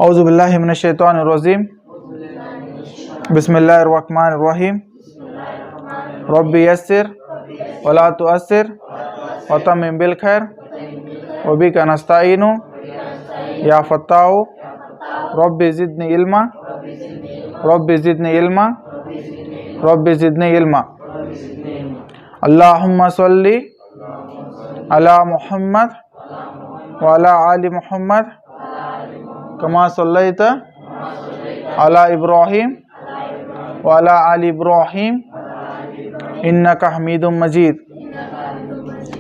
औज़ु बिल्लाहि मिनश शैतानिर रजीम। बिस्मिल्लाहिर रहमानिर रहीम। रब्बि यस्सिर वला तुअस्सिर व तम्मिम बिल खैर व बिका नस्तईनु या फत्ताहु रब्बि ज़िदनी इल्मा रब्बि ज़िदनी इल्मा रब्बि ज़िदनी इल्मा। अल्लाहुम्मा सल्ली अला मुहम्मद व अला आलि मुहम्मद कमा सल्लैता अला इब्राहीम व अला आलि इब्राहीम इन्नका हमीदुम मजीद।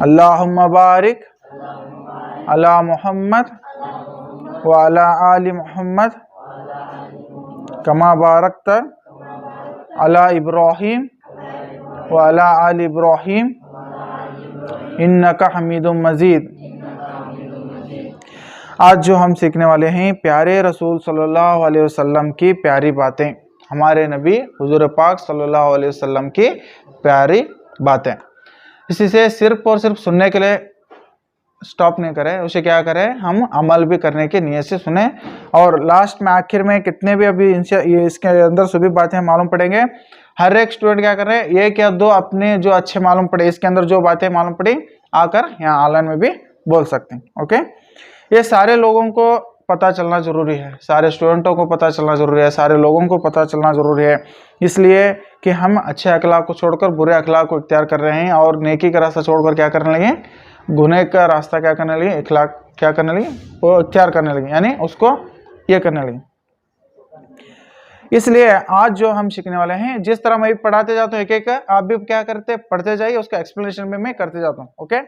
अल्लाहुम्मा बारिक अला मुहम्मद व अला आलि मुहम्मद कमा बारकता अला इब्राहीम व अला आलि इब्राहीम इन्नका हमीदुम मजीद। आज जो हम सीखने वाले हैं प्यारे रसूल सल्लल्लाहु अलैहि वसल्लम की प्यारी बातें, हमारे नबी हुजूर पाक सल्लल्लाहु अलैहि वसल्लम की प्यारी बातें। इसी से सिर्फ और सिर्फ सुनने के लिए स्टॉप नहीं करें, उसे क्या करें, हम अमल भी करने की नीयत से सुने। और लास्ट में आखिर में कितने भी अभी ये इसके अंदर सभी बातें मालूम पड़ेंगे। हर एक स्टूडेंट क्या कर रहे हैं, एक या दो अपने जो अच्छे मालूम पड़े, इसके अंदर जो बातें मालूम पड़ी आकर यहाँ ऑनलाइन में भी बोल सकते हैं। ओके, ये सारे लोगों को पता चलना जरूरी है, सारे स्टूडेंटों को पता चलना जरूरी है, सारे लोगों को पता चलना जरूरी है, इसलिए कि हम अच्छे अखलाक को छोड़कर बुरे अखलाक को इख्तियार कर रहे हैं और नेकी का रास्ता छोड़कर क्या करने लगे, गुनाह का रास्ता क्या करने लगे, अखलाक क्या करने लगे, वो इख्तियार करने लगे, यानी उसको ये करने लगे। इसलिए आज जो हम सीखने वाले हैं, जिस तरह मैं भी पढ़ाते जाता हूँ एक एक, आप भी क्या करते पढ़ते जाइए, उसका एक्सप्लेनेशन भी मैं करते जाता हूँ। ओके,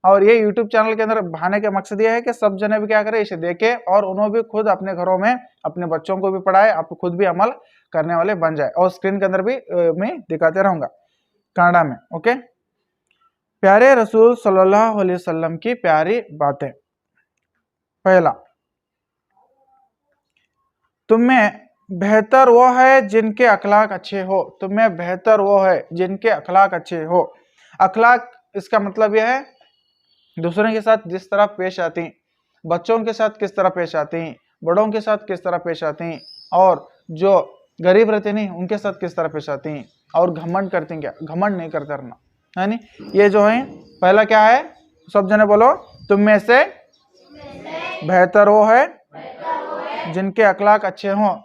और ये YouTube चैनल के अंदर बहाने का मकसद ये है कि सब जने भी क्या करें, इसे देखें और उन्होंने भी खुद अपने घरों में अपने बच्चों को भी पढ़ाए, आप खुद भी अमल करने वाले बन जाए। और स्क्रीन के अंदर भी मैं दिखाते रहूंगा कन्नड़ा में। ओके, प्यारे रसूल सल्लल्लाहु अलैहि वसल्लम की प्यारी बातें। पहला, तुम्हें बेहतर वो है जिनके अखलाक अच्छे हो। तुम्हें बेहतर वो है जिनके अखलाक अच्छे हो। अखलाक इसका मतलब यह है दूसरों के साथ जिस तरह पेश आती, बच्चों के साथ किस तरह पेश आती, बड़ों के साथ किस तरह पेश आती, और जो गरीब रहते नहीं उनके साथ किस तरह पेश आती, और घमंड करती, क्या घमंड नहीं करते रहना, है नी। ये जो है पहला क्या है, सब जने बोलो, तुम में से बेहतर वो है जिनके अखलाक अच्छे हों।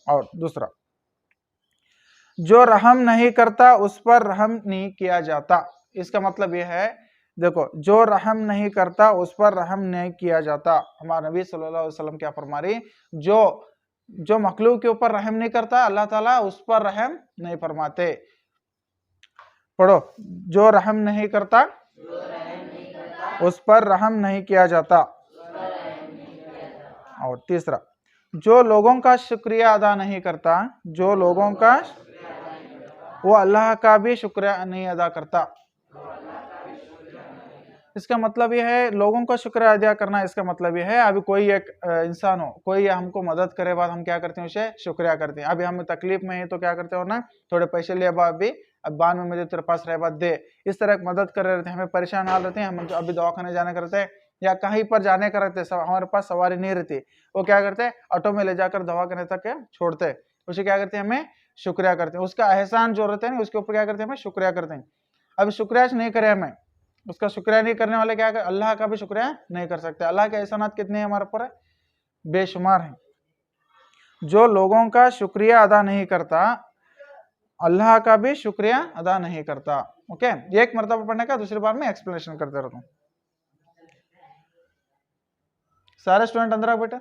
और दूसरा, जो रहम नहीं करता उस पर रहम नहीं किया जाता। इसका मतलब यह है, देखो, जो रहम नहीं करता उस पर रहम नहीं किया जाता। हमारे नबी सल्लल्लाहु अलैहि वसल्लम क्या फरमा रही, जो मखलूक के ऊपर रहम नहीं करता अल्लाह ताला उस पर रहम नहीं फरमाते। पढ़ो, जो रहम नहीं करता उस पर रहम नहीं किया जाता। और तीसरा, जो लोगों का शुक्रिया अदा नहीं करता, जो लोगों का, वो अल्लाह का भी शुक्रिया नहीं अदा करता। इसका मतलब यह है, लोगों का शुक्रिया अदा करना, इसका मतलब यह है, अभी कोई एक इंसान हो, कोई हमको मदद करे, बाद हम क्या करते हैं, उसे शुक्रिया करते हैं। अभी हम तकलीफ में है तो क्या करते हो ना, थोड़े पैसे ले अभी, अब बाद में मुझे तेरे पास रहे बात दे, इस तरह मदद कर रहे रहते हैं। हमें परेशान हाल रहते हैं, हम अभी दवाखाने जाने करते हैं या कहीं पर जाने का रहते हैं, हमारे पास सवारी नहीं रहती, वो क्या करते हैं, ऑटो में ले जाकर दवा करने तक छोड़ते हैं, उसे क्या करते हैं, हमें शुक्रिया करते हैं। उसका एहसान जो रहते हैं उसके ऊपर क्या करते हैं, हमें शुक्रिया करते हैं। अब शुक्रिया नहीं करे हमें, उसका शुक्रिया नहीं करने वाले क्या कर, अल्लाह का भी शुक्रिया नहीं कर सकते। अल्लाह के एहसानात कितने हैं हमारे ऊपर, बेशुमार हैं। जो लोगों का शुक्रिया अदा नहीं करता अल्लाह का भी शुक्रिया अदा नहीं करता। ओके, एक मरतबा पढ़ने का, दूसरी बार में एक्सप्लेनेशन करते रहता हूँ। सारे स्टूडेंट अंदर आओ बेटा।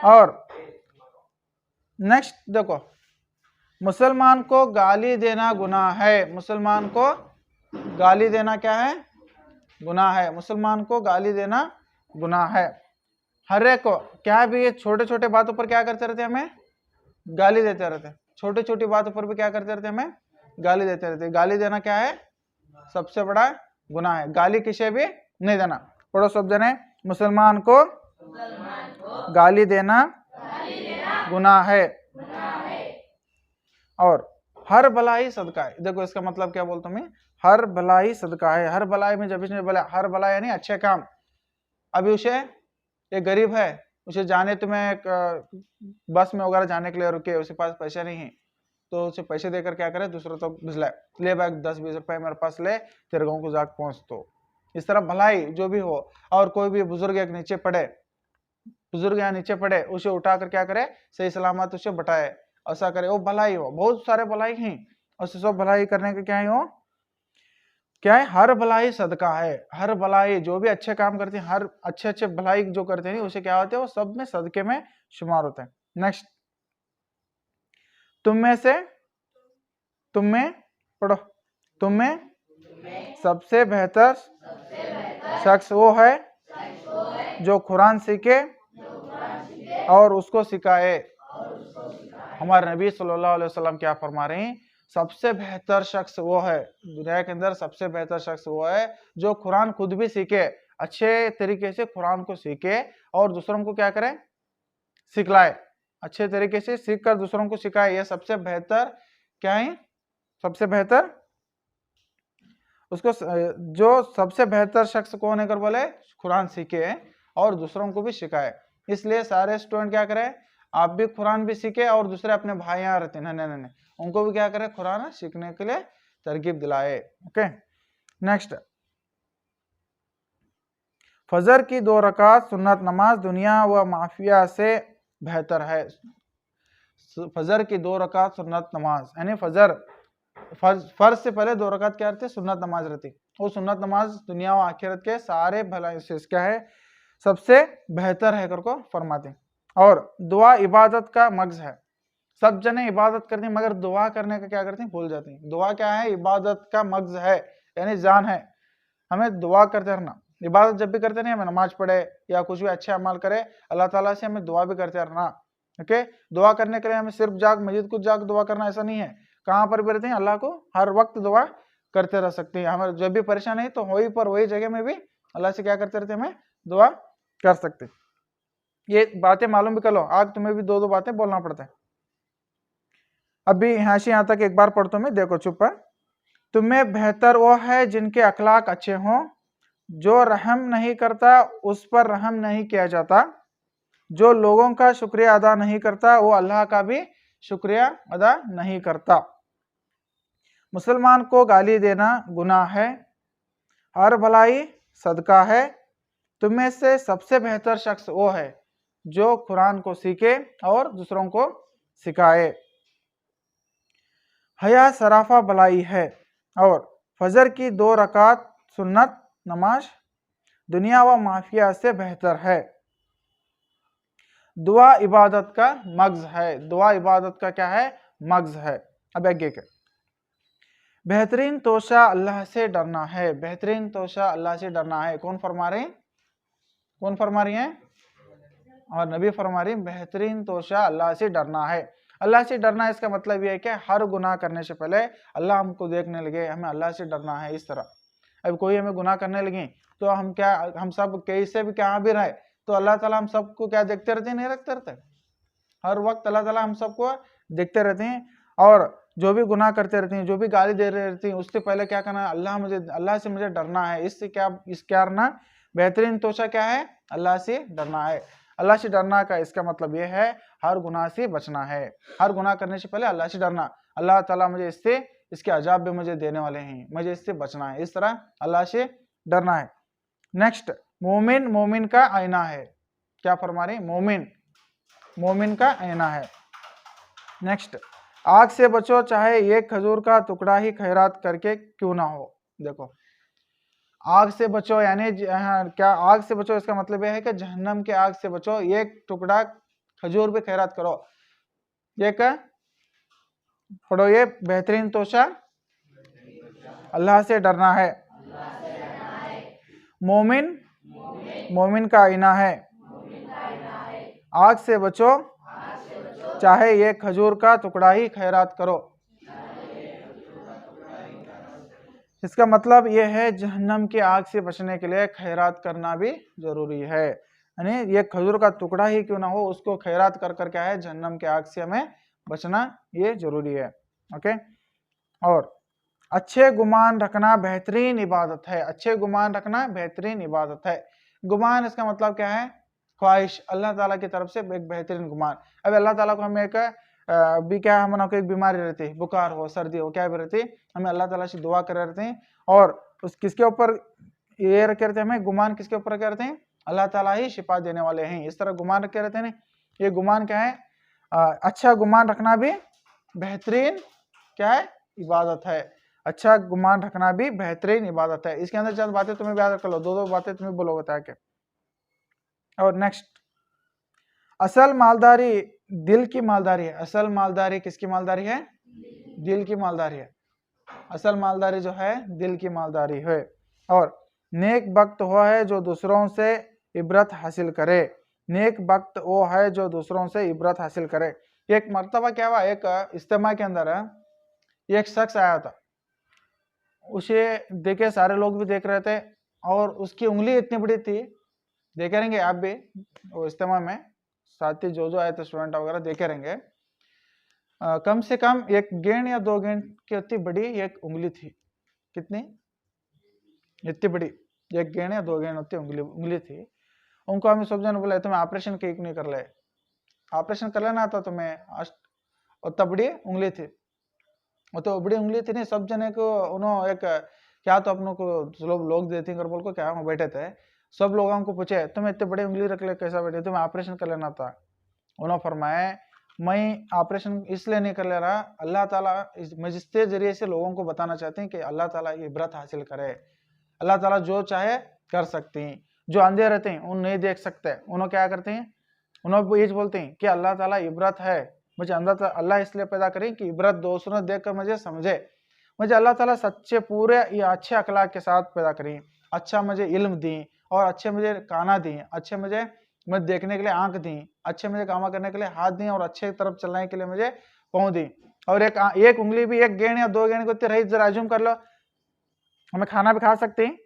और नेक्स्ट देखो, मुसलमान को गाली देना गुनाह है। मुसलमान को गाली देना क्या है, गुनाह है। मुसलमान को गाली देना गुनाह है। हर एक को क्या भी, ये छोटे छोटे बातों पर क्या करते रहते, हमें गाली देते रहते, छोटी छोटी बातों पर भी क्या करते रहते, हमें गाली देते रहते। गाली देना क्या है, सबसे बड़ा गुनाह है। गाली किसे भी नहीं देना। पढ़ो सब जने, मुसलमान को गाली देना गुनाह है और हर भलाई सदका है। देखो इसका मतलब क्या बोलता हूं मैं, हर भलाई सदका है। हर भलाई में जब इसने बोला हर भलाई यानी अच्छे काम। अभी उसे एक गरीब है, उसे जाने तुम्हें बस में वगैरह जाने के लिए रुके, उसके पास पैसे नहीं है, तो उसे पैसे देकर क्या करे, दूसरों तक भिजलाए, ले भाई 10-20 रुपए मेरे पास ले, तेरे गाँव को जाकर पहुंच। तो इस तरह भलाई जो भी हो, और कोई भी बुजुर्ग एक नीचे पड़े, बुजुर्ग यहाँ नीचे पड़े, उसे उठाकर क्या करे, सही सलामत उसे बटाए, ऐसा करे, वो भलाई हो। बहुत सारे भलाई हैं, और सब भलाई करने के क्या है, वो क्या है, हर भलाई सदका है। हर भलाई जो भी अच्छे काम करते हैं, हर अच्छे भलाई जो करते हैं उसे क्या होते हैं, वो सब में सदके में शुमार होते हैं। नेक्स्ट, तुम में पढ़ो, तुम में सबसे बेहतर शख्स वो है जो कुरान सीखे और उसको सिखाए। हमारे नबी सल्लल्लाहु अलैहि वसल्लम क्या फरमा रहे हैं, सबसे बेहतर शख्स वो है, दुनिया के अंदर सबसे बेहतर शख्स वो है जो कुरान खुद भी सीखे, अच्छे तरीके से कुरान को सीखे और दूसरों को क्या करे, सिखलाए, अच्छे तरीके से सीख कर दूसरों को सिखाए। यह सबसे बेहतर क्या है, सबसे बेहतर उसको, जो सबसे बेहतर शख्स कौन है कर बोले, कुरान सीखे और दूसरों को भी सिखाए। इसलिए सारे स्टूडेंट क्या करें, आप भी कुरान भी सीखे और दूसरे अपने भाई यहाँ रहते हैं नन्हे, उनको भी क्या करें, कुरान सीखने के लिए तरकीब दिलाए। ओके, नेक्स्ट, फजर की 2 रकात सुन्नत नमाज दुनिया व माफिया से बेहतर है। फजर की 2 रकात सुन्नत नमाज यानी फर्ज से पहले 2 रकात क्या रहती है, सुन्नत नमाज रहती। वो सुन्नत नमाज दुनिया और आखिरत के सारे भलाई से क्या है, सबसे बेहतर है करको फरमाते। और दुआ इबादत का मग्ज है। सब जने इबादत करते हैं मगर दुआ करने का क्या करते हैं, भूल जाते हैं। दुआ क्या है, इबादत का मग्ज है, यानी जान है। हमें दुआ करते रहना, इबादत जब भी करते नहीं, हमें नमाज पढ़े या कुछ भी अच्छे अमल करे, अल्लाह ताला से हमें दुआ भी करते रहना। ओके, दुआ करने के लिए हमें सिर्फ मस्जिद को जाग दुआ करना ऐसा नहीं है, कहाँ पर भी रहते हैं अल्लाह को हर वक्त दुआ करते रह सकते हैं। हमें जब भी परेशान है तो वही पर वही जगह में भी अल्लाह से क्या करते रहते हैं, हमें दुआ कर सकते। ये बातें मालूम भी कर लो, आज तुम्हें भी 2-2 बातें बोलना पड़ता है। अभी यहाँ से यहाँ तक एक बार पढ़ता मैं, देखो चुप पर। तुम्हें बेहतर वो है जिनके अखलाक अच्छे हों, जो रहम नहीं करता उस पर रहम नहीं किया जाता, जो लोगों का शुक्रिया अदा नहीं करता वो अल्लाह का भी शुक्रिया अदा नहीं करता। मुसलमान को गाली देना गुनाह है, हर भलाई सदका है। तुम्हें से सबसे बेहतर शख्स वो है जो कुरान को सीखे और दूसरों को सिखाए। हया सराफा भलाई है और फजर की 2 रकात सुन्नत नमाज दुनिया व माफिया से बेहतर है। दुआ इबादत का मग्ज है। दुआ इबादत का क्या है, मग्ज है। अब आगे के, बेहतरीन तोशा अल्लाह से डरना है। बेहतरीन तोशा अल्लाह से डरना है। कौन फरमा रहे हैं, कौन फरमा रही हैं, और नबी फरमा रही, बेहतरीन तोशा अल्लाह से डरना है। अल्लाह से डरना इसका मतलब यह है कि हर गुनाह करने से पहले अल्लाह हमको देखने लगे, हमें अल्लाह से डरना है। इस तरह अब कोई हमें गुनाह करने लगे तो हम क्या, हम सब कैसे भी कहाँ भी रहे तो अल्लाह ताला हम सबको क्या देखते रहते हैं, नहीं रखते रहते, हर वक्त अल्लाह ताला हम सबको देखते रहते हैं। और जो भी गुनाह करते रहते हैं, जो भी गाली दे रहे रहती हैं, उससे पहले क्या करना है, अल्लाह से मुझे डरना है। इससे क्या, इस क्या करना, बेहतरीन तोशा क्या है, अल्लाह से डरना है। अल्लाह से डरना का इसका मतलब यह है हर गुनाह से बचना है। हर गुनाह करने से पहले अल्लाह से डरना, अल्लाह ताला मुझे इससे, इसके अजाब भी मुझे देने वाले हैं, मुझे इससे बचना है। इस तरह अल्लाह से डरना है। नेक्स्ट, मोमिन मोमिन का आईना है। क्या फरमा रहे, मोमिन मोमिन का आईना है। नेक्स्ट, आग से बचो चाहे एक खजूर का टुकड़ा ही खैरात करके क्यों ना हो। देखो, आग से बचो यानी क्या, आग से बचो इसका मतलब यह है कि जहन्नम के आग से बचो, एक टुकड़ा खजूर भी खैरात करो। ये क्या पढ़ो, ये बेहतरीन तोशा अल्लाह से डरना है। मोमिन मोमिन का आईना है। आग से बचो चाहे ये खजूर का टुकड़ा ही खैरात करो। इसका मतलब यह है जहन्नम की आग से बचने के लिए खैरात करना भी जरूरी है। यानी ये खजूर का टुकड़ा ही क्यों ना हो, उसको खैरात कर कर क्या है, जहन्नम की आग से हमें बचना ये जरूरी है। ओके, और अच्छे गुमान रखना बेहतरीन इबादत है। अच्छे गुमान रखना बेहतरीन इबादत है। गुमान इसका मतलब क्या है? ख्वाहिश, अल्लाह ताला की तरफ से एक बेहतरीन गुमान। अब अल्लाह ताला को हमें एक भी क्या हम को एक बीमारी रहती है, बुखार हो, सर्दी हो, क्या भी रहती है, हमें अल्लाह ताला से दुआ कर रहते हैं और उस किसके ऊपर ये रखे रहते हैं, हमें गुमान किसके ऊपर रखे रहते हैं? अल्लाह ताला ही शिफा देने वाले हैं। इस तरह गुमान रखे रहते हैं। ये गुमान क्या है? अच्छा गुमान रखना भी बेहतरीन क्या है? इबादत है। अच्छा गुमान रखना भी बेहतरीन इबादत है। इसके अंदर चंद बातें तुम्हें याद कर लो, दो बातें तुम्हें बोलोगे ताकि। और नेक्स्ट, असल मालदारी दिल की मालदारी है। असल मालदारी किसकी मालदारी है? दिल की मालदारी है। असल मालदारी जो है दिल की मालदारी है। और नेक वक्त वो है जो दूसरों से इबरत हासिल करे। नेक वक्त वो है जो दूसरों से इबरत हासिल करे। एक मर्तबा क्या हुआ, एक इज्तिमा के अंदर एक शख्स आया था, उसे देखे सारे लोग भी देख रहे थे और उसकी उंगली इतनी बड़ी थी, देखे रहेंगे आप भी वो इज्तिमा में, साथी जो आए थे स्टूडेंट वगैरह देखे रहेंगे, कम से कम 1 गेंद या 2 गेंद की इतनी बड़ी एक उंगली थी। कितनी? इतनी बड़ी 1 गेंद या 2 गेंद होती उंगली थी। उनको हमें सब जन बोला तुम्हें ऑपरेशन क्यों नहीं कर ले, ऑपरेशन कर लेना था तुम्हें, उतना बड़ी उंगली थी। वो तो बड़ी उंगली थी नहीं, सब जने को उन्होंने एक क्या तो अपनों को लोग देते कर बोल को क्या हम बैठे थे, सब लोगों को पूछे तुम्हें इतने बड़ी उंगली रख ले कैसा बैठे, तुम्हें ऑपरेशन कर लेना था। उन्होंने फरमाया मैं ऑपरेशन इसलिए नहीं कर ले रहा, अल्लाह ताला मैं जिसके जरिए से लोगों को बताना चाहते हैं कि अल्लाह ताला इबरत हासिल करे। अल्लाह ताला जो चाहे कर सकते हैं। जो अंधे रहते हैं उन नहीं देख सकते, उन्होंने क्या करते हैं, उन्होंने ये बोलते हैं कि अल्लाह ताला इबरत है, मुझे अल्लाह इसलिए पैदा करें कि इबरत दूसरों देखकर मुझे समझे। मुझे अल्लाह ताला सच्चे पूरे या अच्छे अखलाक के साथ पैदा करें, अच्छा मुझे इल्म दी और अच्छे मुझे काना दी, अच्छे मुझे देखने के लिए आंख दी, अच्छे मुझे काम करने के लिए हाथ दी और अच्छे तरफ चलने के लिए मुझे पाँव दी। और एक उंगली भी 1 गेंद या 2 गेंद को रही, जरा अज्यूम कर लो हमें खाना भी खा सकते हैं।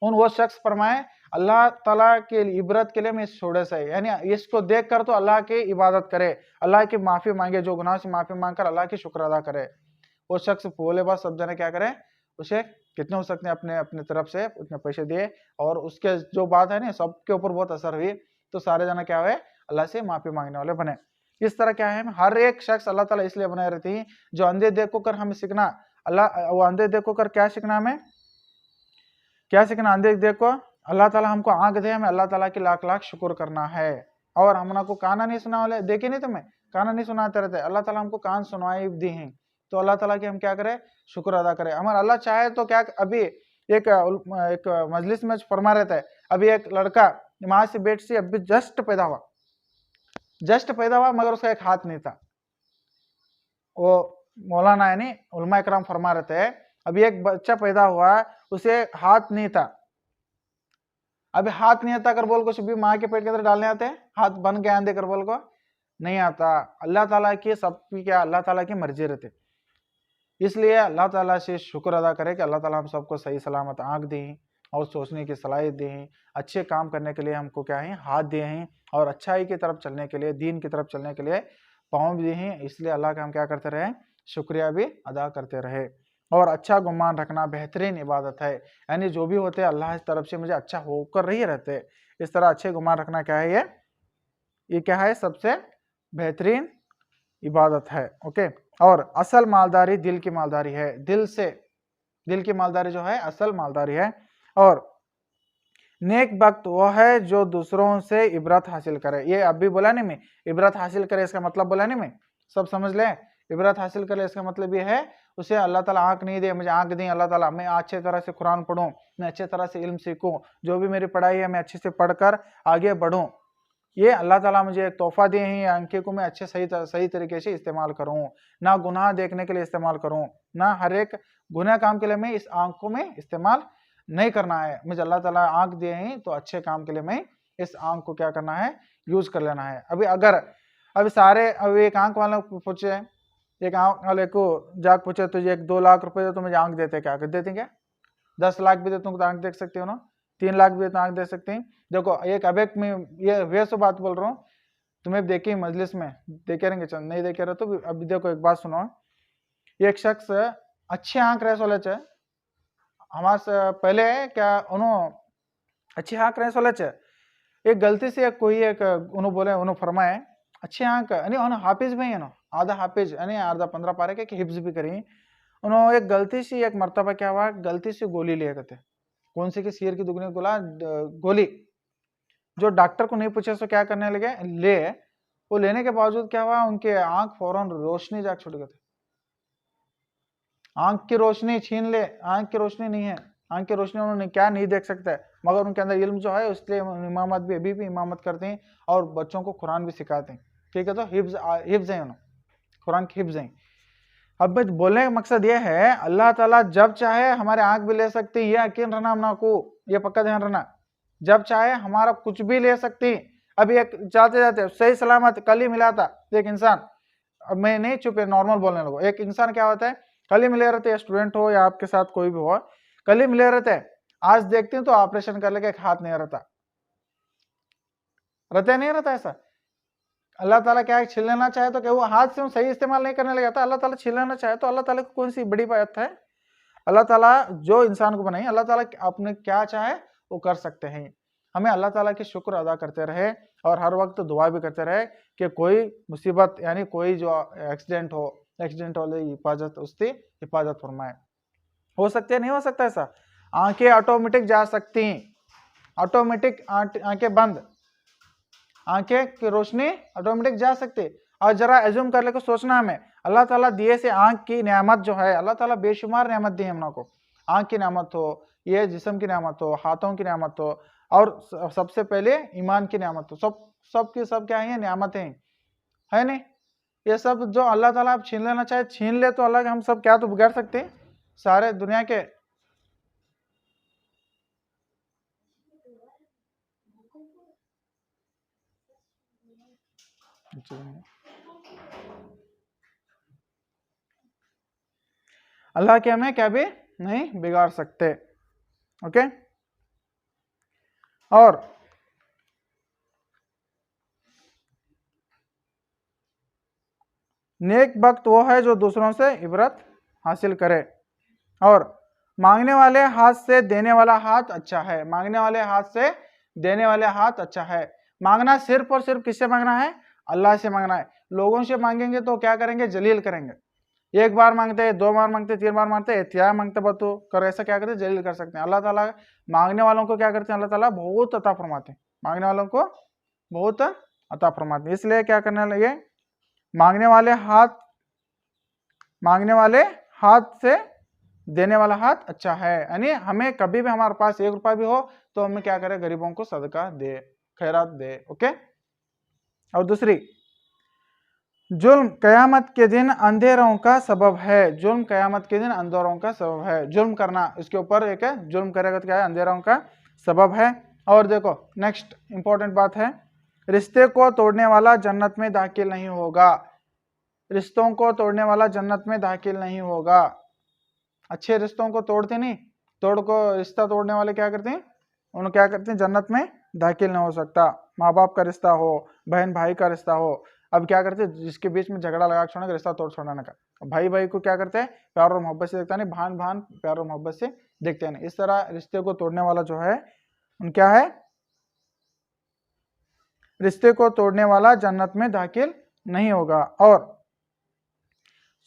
उन वो शख्स फरमाए अल्लाह ताला के इबरत के लिए मैं इस छोड़े से, यानी इसको देख कर तो अल्लाह की इबादत करे, अल्लाह की माफी मांगे, जो गुनाह से माफी मांगकर अल्लाह की शुक्र अदा करे। वो शख्स बोले बाद सब जने क्या करे, उसे कितने हो सकते हैं अपने अपने तरफ से उतने पैसे दिए और उसके जो बात है ना सबके ऊपर बहुत असर हुई, तो सारे जना क्या हुए, अल्लाह से माफी मांगने वाले बने। इस तरह क्या है, हर एक शख्स अल्लाह ताला इसलिए बनाए रहती है, जो अंधे देखो कर हमें सीखना, अल्लाह वो अंधे देखो कर क्या सीखना, हमें क्या सीखना, अंधे देखो अल्लाह ताला हमको आंख दे, हमें अल्लाह ताला की लाख लाख शुक्र करना है। और हमने को काना नहीं सुना वाले देखे नहीं, तुम्हें काना नहीं सुनाते रहते, अल्लाह ताला हमको कान सुनवाई दी हैं, तो अल्लाह ताला की हम क्या करें, शुक्र अदा करें। हमारा अल्लाह चाहे तो क्या, अभी एक मजलिस में फरमा रहता है, अभी एक लड़का माँ से बेट से अभी जस्ट पैदा हुआ मगर उसका एक हाथ नहीं था। वो मौलाना यानी उलमा इकराम फरमा रहते हैं, अभी एक बच्चा पैदा हुआ उसे हाथ नहीं था, अभी हाथ नहीं आता कर बोल को भी माँ के पेट के अंदर डालने आते हैं, हाथ बन गया आंधे कर बोल को नहीं आता। अल्लाह ताला की सबकी क्या, अल्लाह ताला की मर्जी रहती, इसलिए अल्लाह ताला से शुक्र अदा करें कि अल्लाह ताला हम सबको सही सलामत आंख दी और सोचने की सलाहियत दी, अच्छे काम करने के लिए हमको क्या है हाथ दिए हैं और अच्छाई की तरफ चलने के लिए, दीन की तरफ चलने के लिए पाँव भी दिए हैं। इसलिए अल्लाह का हम क्या करते रहे, शुक्रिया भी अदा करते रहे। और अच्छा गुमान रखना बेहतरीन इबादत है, यानी जो भी होते हैं अल्लाह की तरफ से मुझे अच्छा होकर ही रहते। इस तरह अच्छे गुमान रखना क्या है, ये क्या है, सबसे बेहतरीन इबादत है। ओके। और असल मालदारी दिल की मालदारी है, दिल की मालदारी जो है असल मालदारी है। और नेक वक्त वो है जो दूसरों से इबरत हासिल करे, ये अब भी बोला नहीं मैं, इबरत हासिल करे इसका मतलब बोला नहीं मैं, सब समझ ले। इबरत हासिल करे इसका मतलब ये है उसे अल्लाह ताला आंख नहीं दे, मुझे आंख दी अल्लाह ताला, मैं अच्छे तरह से कुरान पढ़ूं, मैं अच्छे तरह से इल्म सीखूं, जो भी मेरी पढ़ाई है मैं अच्छे से पढ़कर आगे बढ़ूं, ये अल्लाह ताला मुझे एक तोहफा दिए हैं, आंखें को मैं अच्छे सही तरीके से इस्तेमाल करूं, ना गुनाह देखने के लिए इस्तेमाल करूं, ना हर एक गुनाह काम के लिए मैं इस आंख को मैं इस्तेमाल नहीं करना है। मुझे अल्लाह ताला आंख दिए हैं तो अच्छे काम के लिए मैं इस आंख को क्या करना है, यूज कर लेना है। अभी सारे अभी एक आंख वाले को पूछे, एक आंख वाले को जाग पूछे तुझे 1-2 लाख रुपए दे तो मुझे आंख देते, क्या कर देते, क्या 10 लाख भी दे तुमको तो आंख देख सकते हो ना, 3 लाख भी तो आंख दे सकते हैं। देखो एक अबेक में ये वे सो बात बोल रहा हूँ, तुम्हें देखे मजलिस में देखे रहेंगे, नहीं देखे रहे तो अभी देखो एक बात सुनो, एक शख्स अच्छी आंख रहे सोले चे हमारे पहले क्या उन्होंने अच्छी आंख रहे सोले चे एक गलती से कोई एक उन्होंने बोले उन्होंने फरमाए अच्छी आंख यानी उन्होंने हाफिज में है ना आधा हाफिज यानी आधा 15 पारे के हिफ्ज भी करी उन्होंने एक गलती सी एक मर्तबा क्या हुआ गलती से गोली लिए करते कौन सी की सिर की दुगनी गोली जो डॉक्टर को नहीं पूछे तो क्या करने लगे ले वो लेने के बावजूद क्या हुआ उनके आंख फौरन रोशनी जाग छूट गए थे आंख की रोशनी छीन ले आंख की रोशनी नहीं है आंख की रोशनी उन्होंने क्या नहीं देख सकता है मगर उनके अंदर इल्म जो है इसलिए इमामत भी अभी भी इमामत करते हैं और बच्चों को कुरान भी सिखाते हैं ठीक है तो हिफ्ज है उन्होंने कुरान की हिफ्ज है अब बोलने का मकसद ये है अल्लाह ताला जब चाहे हमारे आंख भी ले सकती है ये यकीन रहना हमना को ये पक्का ध्यान रहना जब चाहे हमारा कुछ भी ले सकती अभी एक जाते जाते सही सलामत कल ही मिला था एक इंसान अब मैं नहीं चुपे नॉर्मल बोलने लगो एक इंसान क्या होता है कल ही मिले रहते स्टूडेंट हो या आपके साथ कोई भी हो कल ही मिले रहते आज देखते हैं तो ऑपरेशन कर लेके एक हाथ नहीं रहता नहीं रहता ऐसा अल्लाह ताला क्या है छीन लेना चाहे तो क्या वो हाथ से सही इस्तेमाल नहीं करने लगा था अल्लाह ताला छीन लेना चाहे तो अल्लाह ताला को कौन सी बड़ी बात है अल्लाह ताला जो इंसान को बनाई अल्लाह ताला अपने क्या चाहे वो कर सकते हैं हमें अल्लाह ताला की शुक्र अदा करते रहे और हर वक्त दुआ भी करते रहे कि कोई मुसीबत यानी कोई जो एक्सीडेंट वाले हिफाजत उसकी हिफाजत फरमाए हो सकती है नहीं हो सकता ऐसा आंखें ऑटोमेटिक जा सकती ऑटोमेटिक आंखें बंद आंखें की रोशनी ऑटोमेटिक जा सकती और जरा एज्यूम कर ले को सोचना हमें अल्लाह ताला दिए से आंख की नेमत जो है अल्लाह ताला बेशुमार नेमत दी है हम लोग को आंख की नेमत हो ये जिस्म की नेमत हो हाथों की नेमत हो और सबसे पहले ईमान की नेमत हो सब की सब क्या है नेमतें है नहीं ये सब जो अल्लाह ताला आप छीन लेना चाहे छीन ले तो अल्लाह हम सब क्या तो बिगाड़ सकते हैं सारे दुनिया के अल्लाह के हमें क्या भी नहीं बिगाड़ सकते ओके और नेक वक्त वो है जो दूसरों से इबरत हासिल करे और मांगने वाले हाथ से देने वाला हाथ अच्छा है मांगने वाले हाथ से देने वाले हाथ अच्छा है मांगना सिर्फ और सिर्फ किससे मांगना है अल्लाह से मांगना है लोगों से मांगेंगे तो क्या करेंगे जलील करेंगे एक बार मांगते हैं 2 बार मांगते 3 बार मांगते एहतिया मांगते बतो कर ऐसा क्या करते जलील कर सकते हैं अल्लाह ताला मांगने वालों को क्या करते हैं अल्लाह ताला बहुत अता फरमाते हैं मांगने वालों को बहुत अता फरमाते हैं इसलिए क्या करने लगे मांगने वाले हाथ से देने वाला हाथ अच्छा है यानी हमें कभी भी हमारे पास 1 रुपया भी हो तो हमें क्या करें गरीबों को सदका दे खैरात दे ओके और दूसरी जुल्म कयामत के दिन अंधेरों का सबब है जुल्म कयामत के दिन अंधेरों का सबब है जुल्म करना इसके ऊपर एक है जुल्म करेगा तो क्या है अंधेरों का सबब है और देखो नेक्स्ट इंपॉर्टेंट बात है रिश्ते को तोड़ने वाला जन्नत में दाखिल नहीं होगा रिश्तों को तोड़ने वाला जन्नत में दाखिल नहीं होगा अच्छे रिश्तों को तोड़ते नहीं रिश्ता तोड़ने वाले क्या करते हैं उन्हें क्या करते हैं जन्नत में दाखिल नहीं हो सकता माँ बाप का रिश्ता हो बहन भाई का रिश्ता हो अब क्या करते हैं जिसके बीच में झगड़ा लगा छोड़ने का रिश्ता तोड़ छोड़ने का भाई भाई को क्या करते हैं प्यार और मोहब्बत से देखता नहीं भान भान प्यार और मोहब्बत से देखते हैं इस तरह रिश्ते को तोड़ने वाला जो है उन क्या है रिश्ते को तोड़ने वाला जन्नत में दाखिल नहीं होगा और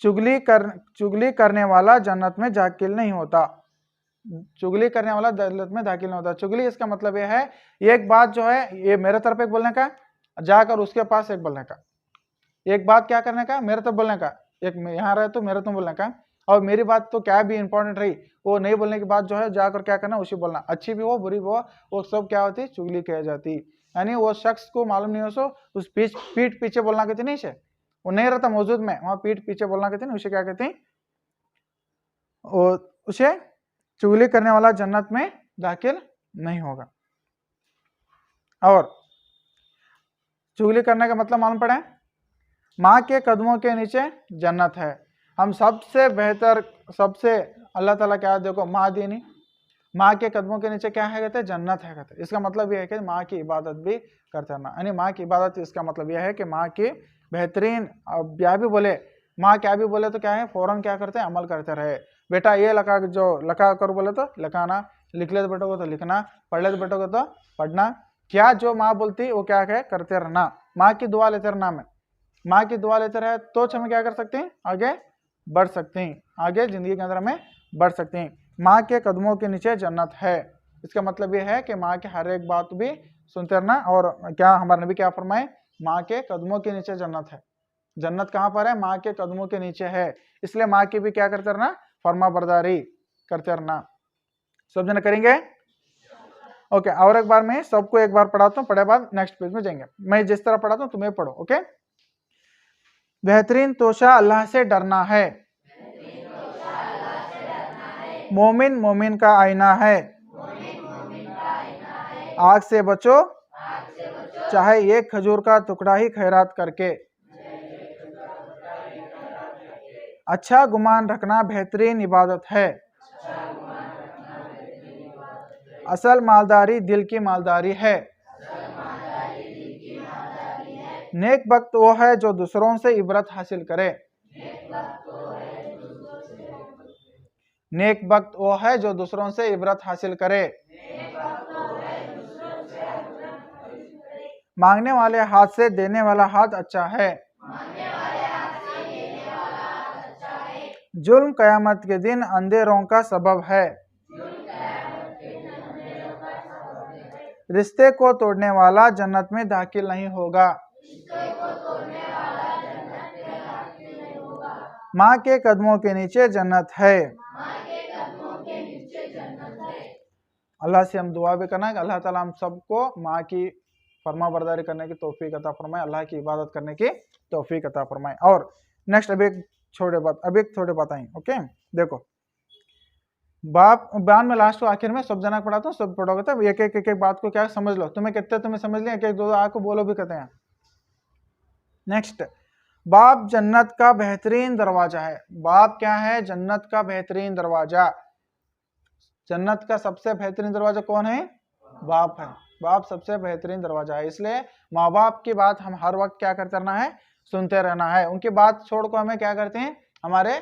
चुगली करने वाला जन्नत में दाखिल नहीं होता चुगली करने वाला जन्नत में दाखिल नहीं होता चुगली इसका मतलब यह है एक बात जो है ये मेरे तरफ एक बोलने का जाकर उसके पास एक बोलने का एक बात क्या करने का मेरे तरफ बोलने का एक यहाँ रहे तो मेरे तुम बोलने का और मेरी बात तो क्या भी इंपॉर्टेंट रही वो नहीं बोलने की बात जो है जाकर क्या करना उसी बोलना अच्छी भी हो बुरी भी हो वो सब क्या होती चुगली कही जाती यानी वो शख्स को मालूम नहीं हो सो उस पीठ पीछे बोलना कहते नहीं से वो नहीं रहता मौजूद में वहां पीठ पीछे बोलना कहते नहीं उसे क्या कहते उसे चुगली करने वाला जन्नत में दाखिल नहीं होगा और चुगली करने का मतलब मालूम पड़ा है माँ के कदमों के नीचे जन्नत है हम सबसे बेहतर सबसे अल्लाह ताला क्या देखो माँ दी नहीं माँ के कदमों के नीचे क्या है कहते जन्नत है कहते इसका मतलब यह है कि माँ की इबादत भी करते रहना यानी माँ की इबादत इसका मतलब यह है कि माँ की बेहतरीन क्या भी बोले माँ क्या भी बोले तो क्या है फौरन क्या करते हैं अमल करते रहे बेटा ये लगा, जो लगा कर बोले तो लगाना, लिख ले तो बैठोगे तो लिखना, पढ़ ले तो बैठोगे तो पढ़ना। क्या जो माँ बोलती वो क्या है करते रहना। माँ की दुआ लेते रहना। में माँ की दुआ लेते रहे तो हम क्या कर सकते हैं, आगे बढ़ सकते हैं, आगे जिंदगी के अंदर हमें बढ़ सकते हैं। माँ के कदमों के नीचे जन्नत है। इसका मतलब ये है कि माँ की हर एक बात भी सुनते रहना। और क्या हमारे नबी क्या फरमाए, माँ के कदमों के नीचे जन्नत है। जन्नत कहाँ पर है, माँ के कदमों के नीचे है। इसलिए माँ की भी क्या करते रहना, फरमा बरदारी करते रहना। सब जना करेंगे। ओके, और एक बार मैं सबको एक बार पढ़ाता हूँ, पढ़े बाद नेक्स्ट पेज में जाएंगे। मैं जिस तरह पढ़ाता हूँ तुम्हें पढ़ो। ओके, बेहतरीन तोशा अल्लाह से डरना है, मोमिन मोमिन का आईना है, आग से बचो चाहे एक खजूर का टुकड़ा ही खैरात करके, अच्छा गुमान रखना बेहतरीन इबादत है, असल मालदारी दिल की मालदारी है, नेक वक्त वो है जो दूसरों से इबरत हासिल करे, नेक वक्त वो है जो दूसरों से इबरत हासिल करे, मांगने वाले हाथ से देने वाला हाथ अच्छा है, जुल्म कयामत के दिन अंधेरों का सबब है, रिश्ते को तोड़ने वाला जन्नत में दाखिल नहीं होगा, माँ के कदमों के नीचे जन्नत है। अल्लाह से हम दुआ भी करना है कि अल्लाह ताला हम सबको माँ की फरमा बरदारी करने की तौफीक अता फरमाए, अल्लाह की इबादत करने की तौफीक अता फरमाए। और नेक्स्ट अब एक थोड़े बात आई। ओके, देखो बाप बयान में लास्ट को आखिर में सब जना पढ़ाता हूँ, सब पढ़ोगे तब एक एक बात को क्या समझ लो। तुम्हें कितने तुम्हें समझ लिया, एक एक दो आपको बोलो भी कहते हैं। नेक्स्ट, बाप जन्नत का बेहतरीन दरवाजा है। बाप क्या है, जन्नत का बेहतरीन दरवाजा। जन्नत का सबसे बेहतरीन दरवाजा कौन है, बाप है। बाप सबसे बेहतरीन दरवाजा है। इसलिए माँ बाप की बात हम हर वक्त क्या करते रहना है, सुनते रहना है। उनकी बात छोड़ को हमें क्या करते हैं, हमारे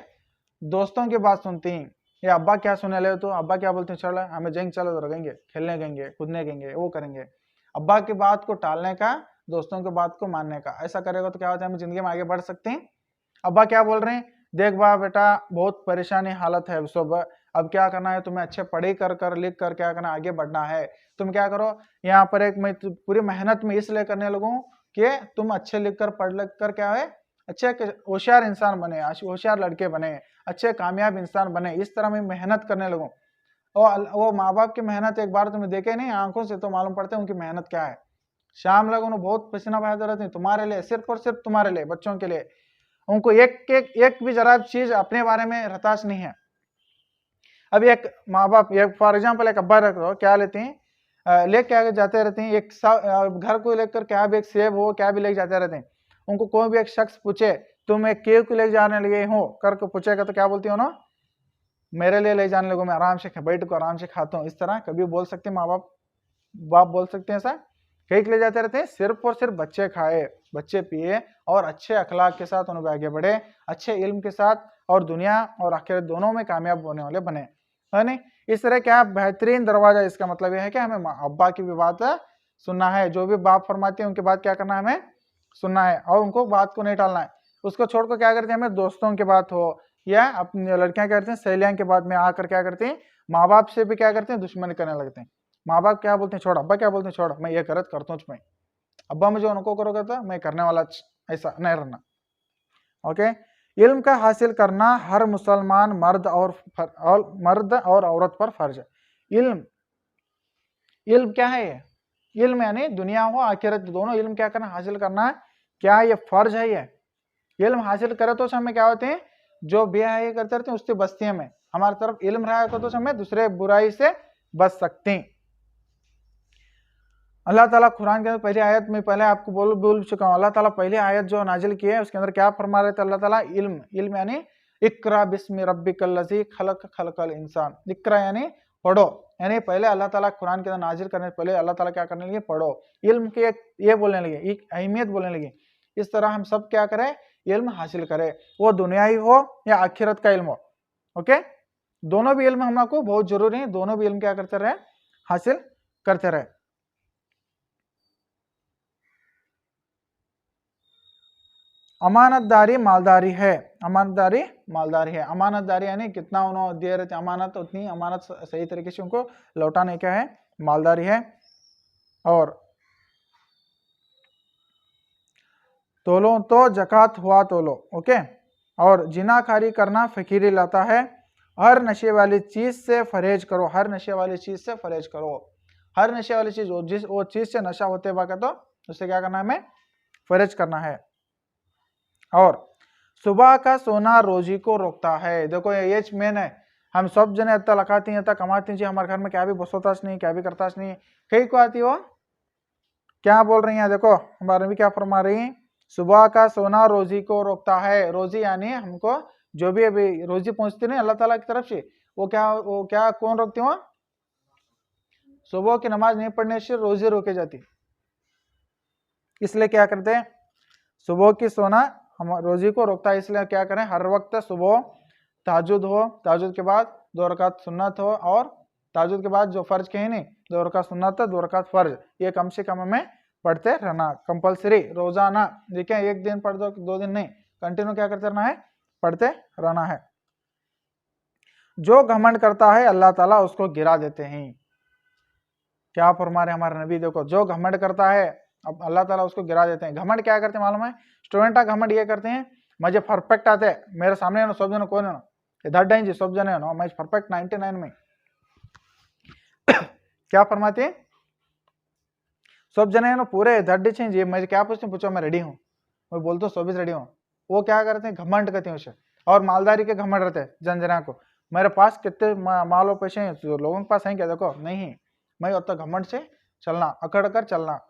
दोस्तों की बात सुनती हैं। ये अब्बा क्या सुने ले, तो अब्बा क्या बोलते हैं, चलो हमें जंग चलो तो रहेंगे, खेलने गएंगे, कूदने गएंगे, वो करेंगे। अब्बा की बात को टालने का, दोस्तों की बात को मानने का, ऐसा करेगा तो क्या होता है, हम जिंदगी में आगे बढ़ सकते हैं। अब्बा क्या बोल रहे हैं, देख बा बेटा बहुत परेशानी हालत है सब, अब क्या करना है, तुम्हें अच्छे पढ़े कर लिख कर क्या करना, आगे बढ़ना है। तुम क्या करो, यहाँ पर एक मैं पूरी मेहनत में इसलिए करने लगूं कि तुम अच्छे लिख कर पढ़ लिख कर क्या है, अच्छे होशियार इंसान बने, होशियार लड़के बने, अच्छे कामयाब इंसान बने। इस तरह मैं मेहनत करने लगूं। और वो माँ बाप की मेहनत एक बार तुम्हें देखे नहीं आंखों से तो मालूम पड़ता है उनकी मेहनत क्या है। शाम लोग उन्हें बहुत पसीना बहाते रहते हैं तुम्हारे लिए, सिर्फ और सिर्फ तुम्हारे लिए, बच्चों के लिए। उनको एक भी जरा चीज अपने बारे में हताश नहीं है। अभी एक माँ बाप, एक फॉर एग्जाम्पल एक अब्बा रख दो, क्या लेते हैं, ले क्या जाते रहते हैं, एक घर को लेकर क्या भी, एक सेब हो क्या भी लेके जाते रहते हैं। उनको कोई भी एक शख्स पूछे तुम एक केव को ले जाने लगे हो करके पूछेगा तो क्या बोलती हो ना, मेरे लिए ले जाने लगो, मैं आराम से बैठ को आराम से खाता हूँ। इस तरह कभी बोल सकते हैं माँ बाप बोल सकते हैं ऐसा? कहीं ले जाते रहते हैं, सिर्फ और सिर्फ बच्चे खाए, बच्चे पिए और अच्छे अखलाक के साथ उन्हें आगे बढ़े, अच्छे इल्म के साथ, और दुनिया और आखिरत दोनों में कामयाब होने वाले बने, है नहीं। इस तरह क्या बेहतरीन दरवाजा। इसका मतलब यह है कि हमें अब्बा की भी बात सुनना है, जो भी बाप फरमाते हैं उनकी बात क्या करना है, हमें सुनना है और उनको बात को नहीं टालना है। उसको छोड़कर क्या करते हैं, हमें दोस्तों की बात हो या अपनी लड़कियां क्या करते हैं सहेलियां के बाद में आकर क्या करते हैं, माँ बाप से भी क्या करते हैं, दुश्मनी करने लगते हैं। माँ बाप क्या बोलते हैं, छोड़, अब्बा क्या बोलते हैं, छोड़, मैं ये गलत करता हूँ, मैं अब्बा मुझे उनको करोगे तो मैं करने वाला, ऐसा नहीं रहना। ओके, इल्म का हासिल करना हर मुसलमान मर्द और औरत पर फर्ज है। इल्म क्या है, इल्म यानी दुनिया हो आखिरत दोनों, इल्म क्या करना, हासिल करना है। क्या ये फर्ज है, ये इल्म हासिल करे तो हमें क्या होते हैं, जो बेहयाई करते रहते हैं उससे बचते हैं। हमें हमारी तरफ इल्म रहा तो हमें दूसरे बुराई से बच सकते हैं। अल्लाह ताला कुरान के अंदर पहली आयत में पहले आपको बोल चुका हूँ, अल्लाह ताला पहली आयत जो नाजिल की है उसके अंदर क्या फरमा रहे थे अल्लाह ताला, इल्म यानी इक्रा बिस्मि रब्बिकल्लज़ी खलकल इंसान। इक्रा यानी पढ़ो, यानी पहले अल्लाह ताला कुरान के अंदर नाजिल करने से पहले अल्लाह ताला क्या करने लगे, पढ़ो। इल्म की एक ये बोलने लगे, एक अहमियत बोलने लगे। इस तरह हम सब क्या करें, इल्म हासिल करें, वो दुनियाई हो या आखिरत का इल्म हो। ओके, दोनों भी इल्म हमको बहुत जरूरी है, दोनों भी इल्म क्या करते रहे, हासिल करते रहे। अमानतदारी मालदारी है, अमानतदारी मालदारी है। अमानतदारी यानी कितना उन्होंने दे रहे थे अमानत, उतनी अमानत सही तरीके से उनको लौटाने क्या है, मालदारी है। और तोलो तो जकात हुआ तोलो, ओके। और जिनाकारी करना फकीरी लाता है। हर नशे वाली चीज से परहेज करो, हर नशे वाली चीज से परहेज करो। हर नशे वाली चीज, वो चीज से नशा होते वक्त तो उससे क्या करना है, हमें परहेज करना है। और सुबह का सोना रोजी को रोकता है। देखो ये मेन है, हम सब जने इतना लगाती हैं, इतना कमाती हैं, हमारे घर में क्या भी बसोताश नहीं, क्या भी करताश नहीं, कहीं को आती हो, क्या बोल रही हैं, देखो हमारे भी क्या फरमा रही हैं, सुबह का सोना रोजी को रोकता है। रोजी यानी हमको जो भी अभी रोजी पहुंचती नहीं अल्लाह ताला की तरफ से, वो क्या कौन रोकती हो, सुबह की नमाज नहीं पढ़ने से रोजी रोके जाती। इसलिए क्या करते हैं, सुबह की सोना हम रोजी को रोकता है, इसलिए क्या करें, हर वक्त सुबह ताजुद हो, ताजुद के बाद 2 रकात सुन्नत हो, और ताजुद के बाद जो फर्ज के हैं नहीं, 2 रकात सुन्नत 2 रकात फर्ज, ये कम से कम हमें पढ़ते रहना, कंपलसरी रोजाना। देखिए एक दिन पढ़ दो 2 दिन नहीं, कंटिन्यू क्या करते रहना है, पढ़ते रहना है। जो घमंड करता है अल्लाह ताला उसको गिरा देते हैं। क्या फरमा रहे हमारे नबी, देखो जो घमंड करता है अब अल्लाह ताला उसको गिरा देते हैं। घमंड क्या करते हैं मालूम है, स्टूडेंट घमंड ये करते हैं, मुझे परफेक्ट आते हैं, मेरे सामने सब जन कौन है इधर डाइन जी सब जने नो मैं परफेक्ट 99 में क्या फरमाते हैं, सब जने नो पूरे धड्डे जी, मैं क्या पूछते पूछो मैं रेडी हूँ, मैं बोलता हूँ 24 रेडी हूँ। वो क्या करते हैं, घमंड करते हैं उसे, और मालदारी के घमंड रहते हैं जन जना को, मेरे पास कितने मालो पैसे हैं, लोगों के पास हैं क्या, देखो नहीं, मैं उतना घमंड से चलना, अकड़ कर चलना।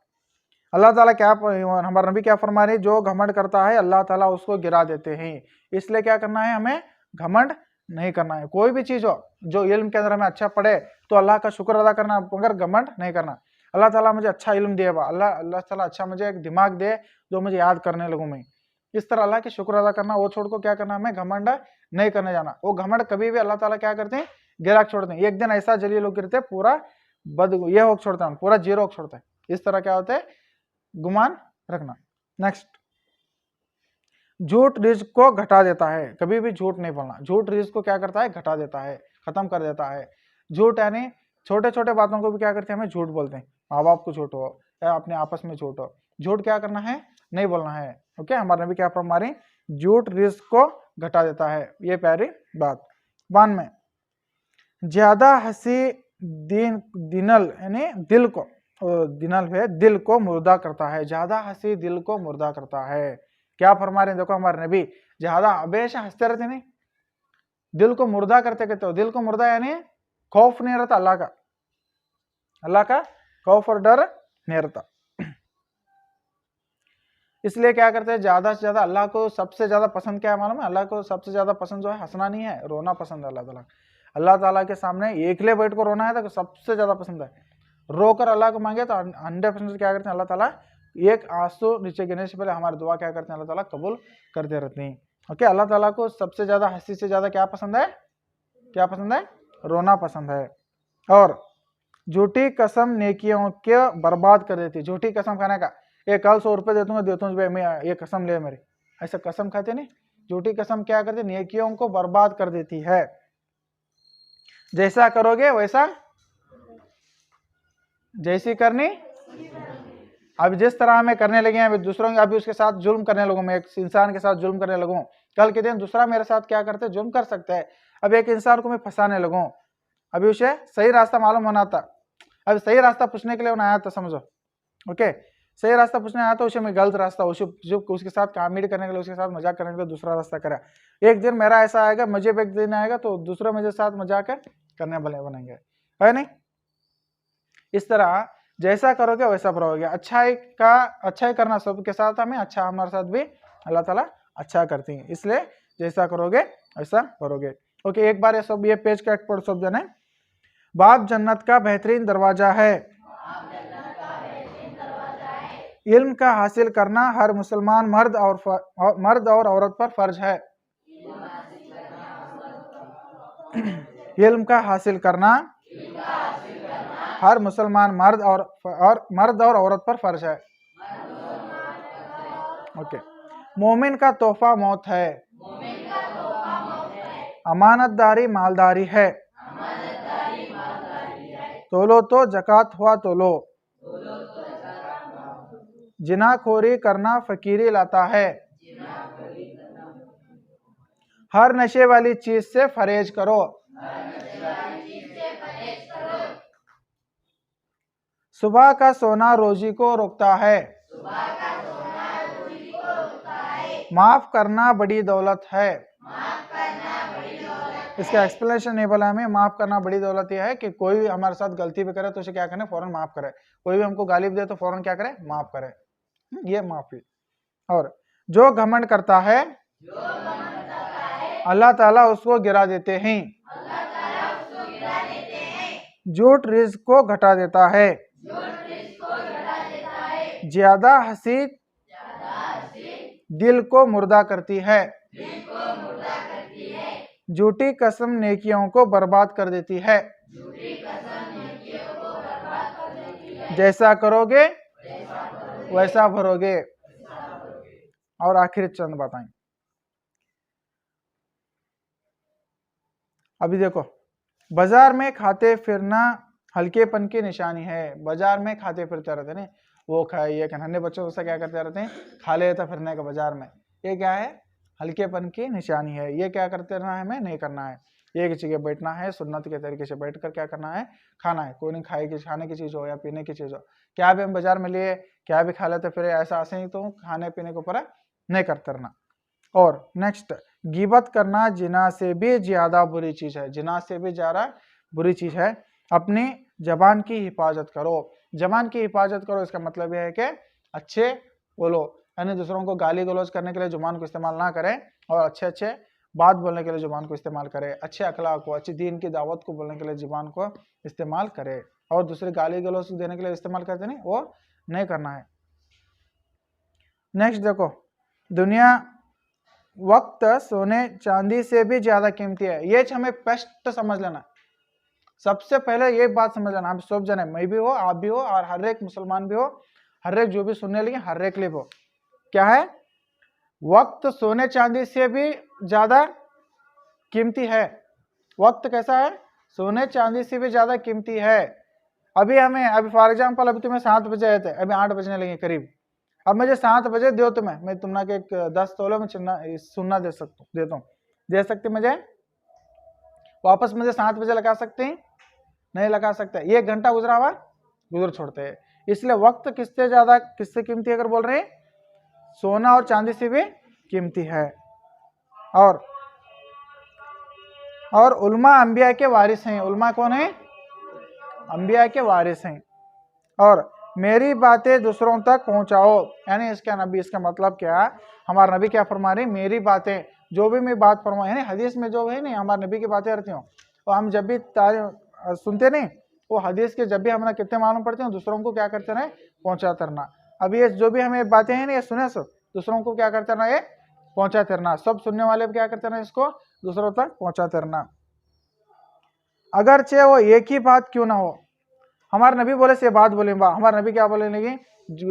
अल्लाह ताला क्या, हमारा नबी क्या फरमा रहे, जो घमंड करता है अल्लाह ताला उसको गिरा देते हैं। इसलिए क्या करना है, हमें घमंड नहीं करना है। कोई भी चीज हो जो इल्म के अंदर हमें अच्छा पड़े तो अल्लाह का शुक्र अदा करना, मगर घमंड नहीं करना। अल्लाह ताला मुझे अच्छा इल्म दे, अल्लाह ताला अच्छा मुझे एक दिमाग दे जो मुझे याद करने लगूं मैं, इस तरह अल्लाह के शुक्र अदा करना। वो छोड़ को क्या करना, हमें घमंड नहीं करने जाना। वो घमंड कभी भी अल्लाह ताला क्या करते हैं, गिरा छोड़ते हैं। एक दिन ऐसा जलील लोग गिरते पूरा ये हो छोड़ता है, पूरा जीरो छोड़ता है। इस तरह क्या होता है, गुमान रखना। नेक्स्ट, झूठ रिज्क को घटा देता है। कभी भी झूठ नहीं बोलना, झूठ रिज्क को क्या करता है, घटा देता है, खत्म कर देता है। झूठ यानी छोटे छोटे बातों को भी क्या करते हैं, हमें झूठ बोलते हैं, माँ बाप को झूठ हो या अपने आपस में झूठ हो, झूठ क्या करना है, नहीं बोलना है। ओके, हमारे नबी क्या फरमा रहे, झूठ रिज्क को घटा देता है, ये प्यारी बात। 92, ज्यादा हंसी दिनल यानी दिल को, दिनल है दिल को मुर्दा करता है। ज्यादा हंसी दिल को मुर्दा करता है। क्या फरमा रहे हैं, देखो हमारे नबी ज्यादा हमेशा हंसते रहते नहीं, दिल को मुर्दा करते कहते हो। दिल को मुर्दा यानी खौफ नहीं रहता अल्लाह का, अल्लाह का खौफ और डर नहीं रहता। इसलिए क्या करते हैं, ज्यादा से ज्यादा अल्लाह को सबसे ज्यादा पसंद क्या है मालूम है, अल्लाह को सबसे ज्यादा पसंद जो है हंसना नहीं है, रोना पसंद है। अल्लाह ताला के सामने एकले बैठ को रोना है तो सबसे ज्यादा पसंद है। रोकर अल्लाह को मांगे तो 100% क्या करते हैं, अल्लाह ताला एक आंसू नीचे गिरने से पहले हमारी दुआ क्या करते हैं, अल्लाह ताला कबूल करते रहते हैं। ओके, अल्लाह ताला को सबसे ज्यादा हंसी से ज्यादा क्या पसंद है, क्या पसंद है, रोना पसंद है। और झूठी कसम नेकियों के बर्बाद कर देती है। झूठी कसम खाने का, ये कल 100 रुपये देता हूँ मैं, ये कसम ले मेरी, ऐसा कसम खाते नहीं। झूठी कसम क्या करती, नेकियों को बर्बाद कर देती है। जैसा करोगे वैसा, जैसी करनी, अब जिस तरह मैं करने लगे हैं, अभी दूसरों के, अभी उसके साथ जुल्म करने लगूं, मैं एक इंसान के साथ जुल्म करने लगूं, कल के दिन दूसरा मेरे साथ क्या करते, जुल्म कर सकता है। अब एक इंसान को मैं फंसाने लगूं, अभी उसे सही रास्ता मालूम होना था, अब सही रास्ता पूछने के लिए आया था, समझो। ओके, सही रास्ता पूछने आया तो उसे मैं गलत रास्ता, उसके साथ कॉमेडी करने के लिए, उसके साथ मजाक करने के लिए दूसरा रास्ता करा। एक दिन मेरा ऐसा आएगा, मुझे एक दिन आएगा तो दूसरे मेरे साथ मजाक करने वाले बनेंगे, है नहीं। इस तरह जैसा करोगे वैसा पाओगे। अच्छाई करना सबके साथ, हमें अच्छा, हमारे साथ भी अल्लाह ताला अच्छा करती है। इसलिए जैसा करोगे वैसा करोगे। ओके, एक बार ये पेज का एक पढ़ सब जने। बाप जन्नत का बेहतरीन दरवाजा है, इल्म का हासिल करना हर मुसलमान मर्द और औरत पर फर्ज है। इल्म का हासिल करना हर मुसलमान मर्द और औरत पर फर्ज है। ओके। मोमिन का तोहफा मौत है, अमानतदारी मालदारी है, तोलो तो जकात हुआ तोलो, जिनाखोरी करना फकीरी लाता है, हर नशे वाली चीज से परहेज करो, सुबह का सोना रोजी को रोकता है, माफ करना बड़ी दौलत है। इसका एक्सप्लेनेशन नहीं बोला हमें। माफ करना बड़ी दौलत यह है कि कोई भी हमारे साथ गलती भी करे तो उसे क्या करें, फौरन माफ करे। कोई भी हमको गाली भी दे तो फौरन क्या करे, माफ करे। ये माफी। और जो घमंड करता है अल्लाह ताला उसको गिरा देते हैं, झूठ रिज़्क को घटा देता है, ज्यादा हंसी दिल को मुर्दा करती है, झूठी कसम नेकियों को बर्बाद कर देती है, जैसा करोगे वैसा भरोगे। और आखिर चंद बताएं। अभी देखो, बाजार में खाते फिरना हल्केपन की निशानी है। बाजार में खाते फिरते रहते हैं, वो खाए ये नन्हे बच्चों से क्या करते रहते हैं, खा लेता फिरने का बाजार में। ये क्या है, हल्केपन की निशानी है। ये क्या करते रहना है, हमें नहीं करना है। एक जगह बैठना है, सुन्नत के तरीके से बैठकर क्या करना है, खाना है। कोई नहीं खाने की चीज हो या पीने की चीज हो, क्या भी हम बाजार में लिए क्या भी खा लेते फिर ऐसा ऐसे ही तो खाने पीने के ऊपर नहीं करते रहना। और नेक्स्ट, गिबत करना जिना से भी ज्यादा बुरी चीज है। जिना से भी ज्यादा बुरी चीज है। अपनी जबान की हिफाजत करो। जबान की हिफाजत करो इसका मतलब यह है कि अच्छे बोलो, यानी दूसरों को गाली गलौज करने के लिए जुबान को इस्तेमाल ना करें, और अच्छे अच्छे बात बोलने के लिए जुबान को इस्तेमाल करें। अच्छे अखलाक को, अच्छी दीन की दावत को बोलने के लिए जुबान को इस्तेमाल करें। और दूसरे गाली गलौज देने के लिए इस्तेमाल करते नहीं, वो नहीं करना है। नेक्स्ट देखो, दुनिया वक्त सोने चांदी से भी ज्यादा कीमती है। ये हमें स्पष्ट समझ लेना। सबसे पहले ये बात समझ लेना, हम सब जने, मैं भी हो, आप भी हो, और हर एक मुसलमान भी हो, हर एक जो भी सुनने लगे हर एक लिए हो, क्या है, वक्त सोने चांदी से भी ज्यादा कीमती है। वक्त कैसा है, सोने चांदी से भी ज्यादा कीमती है। अभी फॉर एग्जाम्पल, अभी तुम्हें 7 बजे आए थे, अभी 8 बजने लगे करीब। अब मुझे 7 बजे दो तुम्हें, मैं तुमना के 10 तोले में सुनना देता हूँ, दे सकते मुझे वापस? मुझे 7 बजे लगा सकते हैं? नहीं लगा सकते। 1 घंटा गुजरा हुआ गुजर छोड़ते हैं। इसलिए वक्त किससे कीमती अगर बोल रहे हैं, सोना और चांदी से भी कीमती है। और उल्मा अंबिया के वारिस हैं। उल्मा कौन है, अंबिया के वारिस हैं। और मेरी बातें दूसरों तक पहुंचाओ, यानी इसका मतलब क्या, हमारे नबी क्या फरमा रहे, मेरी बातें, जो भी मैं बात फरमाऊं, यानी हदीस में जो है नहीं, हमारे नबी की बातें रहती हूँ, और हम जब भी सुनते नहीं, वो हदीस के जब भी हमें कितने मालूम पड़ते हैं, दूसरों को क्या करते रहे, पहुंचाते रहना। अब ये जो भी हमें बातें हैं ना, ये सुने सब दूसरों को क्या करते रहना, ये पहुंचाते रहना। सब सुनने वाले क्या करते रहना, इसको दूसरों तक पहुंचाते रहना। अगरचे वो एक ही बात क्यों ना हो। हमारे नबी बोले से बात बोले, हमारे नबी क्या बोलने लगे,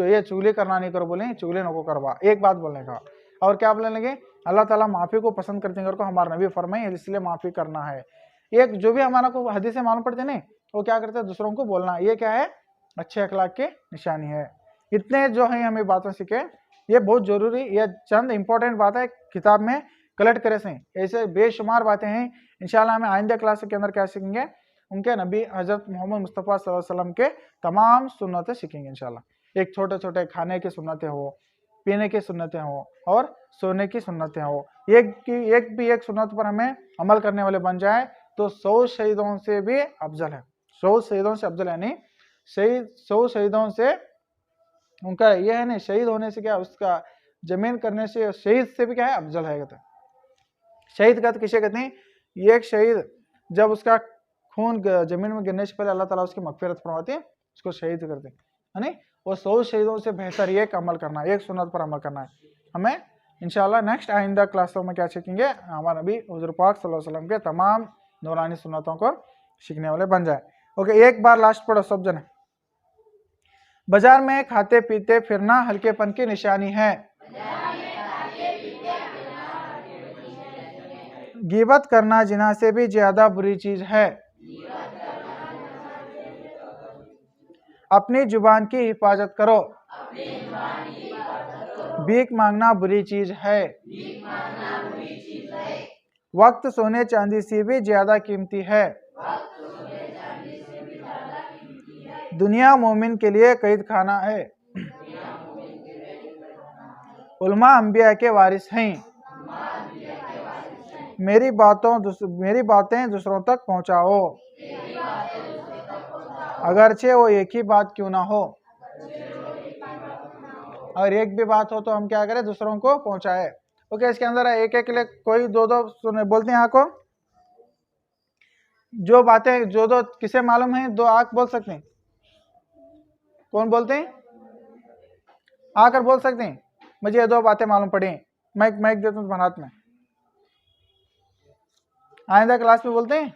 ये चुगली करना नहीं करो, बोले चुगली नको करवा, एक बात बोलने का। और क्या बोलने लगे, अल्लाह ताला माफी को पसंद करते हैं, को हमारे नबी फरमाए, इसलिए माफी करना है। एक जो भी हमारा को हदीस से मालूम पड़ते नहीं, वो क्या करते हैं, दूसरों को बोलना। ये क्या है, अच्छे अखलाक की निशानी है। इतने जो है हमें बातें सीखे, ये बहुत जरूरी, ये चंद इंपॉर्टेंट बात है किताब में कलेक्ट करे से। ऐसे बेशुमार बातें हैं। इंशाल्लाह हमें आइंदा क्लास के अंदर क्या सीखेंगे, उनके नबी हजरत मोहम्मद मुस्तफ़ा सल्लल्लाहु अलैहि वसल्लम के तमाम सुन्नतें सीखेंगे इंशाल्लाह। एक छोटे छोटे खाने की सुन्नतें हो, पीने की सुन्नतें हो, और सोने की सुन्नतें हो। एक सुन्नत पर हमें अमल करने वाले बन जाए तो 100 शहीदों से भी अफजल है। 100 शहीदों से अफजल, यानी 100 शहीदों से उनका यह है नहीं, शहीद होने से क्या, उसका जमीन करने से, शहीद से भी क्या है, अफजल है। कहते शहीद कहते किसे कहते हैं, ये एक शहीद जब उसका खून जमीन में गिरने से पहले अल्लाह ताला उसकी मगफिरत फरमाते हैं, उसको शहीद करते हैं, यानी वो 100 शहीदों से बेहतर एक अमल करना है, एक सुन्नत पर अमल करना है हमें। इंशाल्लाह नेक्स्ट आइंदा क्लासों में क्या सीखेंगे, हमारे नबी हुजूर पाक सल्लल्लाहु अलैहि वसल्लम के तमाम नूरानी सुन्नतों को सीखने वाले बन जाए। ओके, एक बार लास्ट पढ़ो सब जने। बाजार में खाते पीते फिरना हल्केपन की निशानी है। गीबत करना जिना से भी ज्यादा बुरी चीज है। अपनी जुबान की हिफाजत करो। भीख मांगना बुरी चीज है। वक्त सोने चांदी से भी ज्यादा कीमती है। दुनिया मोमिन के लिए कैद खाना है। उलमा अंबिया के वारिस हैं। मेरी बातें दूसरों तक पहुंचाओ, अगरचे वो एक ही बात क्यों ना हो। अगर एक भी बात हो तो हम क्या करें, दूसरों को पहुंचाए। ओके, इसके अंदर एक एक के लिए कोई दो दो सुने बोलते हैं। आको जो बातें जो दो किसे मालूम है, दो आंख बोल सकते हैं। कौन बोलते हैं? आकर बोल सकते हैं मुझे ये दो बातें मालूम पड़ी। माइक देता हूँ हाथ में। आइंदा क्लास में बोलते हैं।